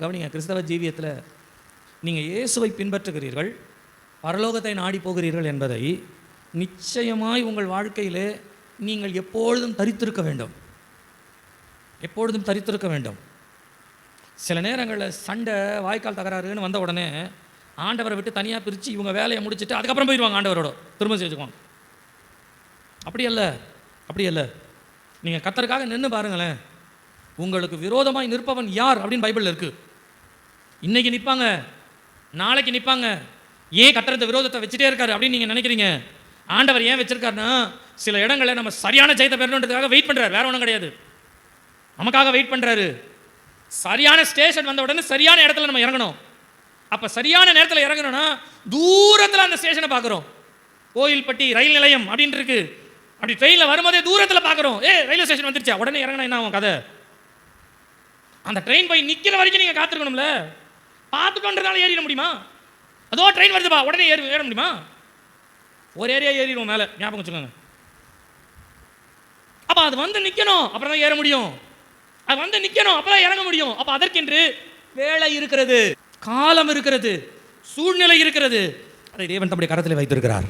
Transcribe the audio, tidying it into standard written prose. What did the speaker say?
கவனிங்க, கிறிஸ்தவ ஜீவியத்தில் நீங்கள் இயேசுவை பின்பற்றுகிறீர்கள், பரலோகத்தை நாடி போகிறீர்கள் என்பதை நிச்சயமாய் உங்கள் வாழ்க்கையிலே நீங்கள் எப்பொழுதும் தரித்திருக்க வேண்டும். எப்பொழுதும் தரித்திருக்க வேண்டும். சில நேரங்களில் சண்டை, வாய்க்கால் தகராறுன்னு வந்த உடனே ஆண்டவரை விட்டு தனியாக பிரித்து இவங்க வேலையை முடிச்சுட்டு அதுக்கப்புறம் போயிடுவாங்க, ஆண்டவரோட திரும்ப செஞ்சுக்குவாங்க. அப்படி அல்ல. நீங்கள் கர்த்தருக்காக நின்று பாருங்களேன். உங்களுக்கு விரோதமாய் நிற்பவன் யார் அப்படின்னு பைபிளில் இருக்குது. இன்றைக்கி நிற்பாங்க, நாளைக்கு நிற்பாங்க. ஏன் கர்த்தர் விரோதத்தை வச்சுட்டே இருக்காரு அப்படின்னு நீங்கள் நினைக்கிறீங்க? ஆண்டவர் ஏன் வச்சிருக்காருன்னா, சில இடங்களில் நம்ம சரியான ஜெயத்தை பெறணுன்றதுக்காக வெயிட் பண்ணுறாரு, வேற ஒன்றும் கிடையாது. நமக்காக வெயிட் பண்ணுறாரு. சரியான ஸ்டேஷன் வந்த உடனே சரியான இடத்துல நம்ம இறங்கணும். அப்போ சரியான நேரத்தில் இறங்கணும்னா தூரத்தில் அந்த ஸ்டேஷனை பார்க்குறோம். கோயில்பட்டி ரயில் நிலையம் அப்படின்னு இருக்கு. அப்படி ட்ரெயினில் வரும்போதே தூரத்தில் பார்க்குறோம், ரயில்வே ஸ்டேஷன் வந்துருச்சா, உடனே இறங்கினா என்ன ஆகும் கதை? அந்த ட்ரெயின் போய் நிற்கிற வரைக்கும் நீங்கள் காத்திருக்கணும்ல. பார்த்துக்கொண்டதால ஏறிட முடியுமா? அதோ ட்ரெயின் வருதுப்பா, உடனே ஏற முடியுமா? ஒரு ஏரியா ஏறிடுவோம் மேலே, ஞாபகம் வச்சுக்கோங்க. அப்போ அது வந்து நிற்கணும், அப்புறம் தான் ஏற முடியும். அது வந்து நிற்கணும், அப்பதான் இறங்க முடியும். அப்போ அதற்கென்று வேலை இருக்கிறது, காலம் இருக்கிறது, சூழ்நிலை இருக்கிறது. அதை தேவன் தம்முடைய கரத்தில் வைத்திருக்கிறார்.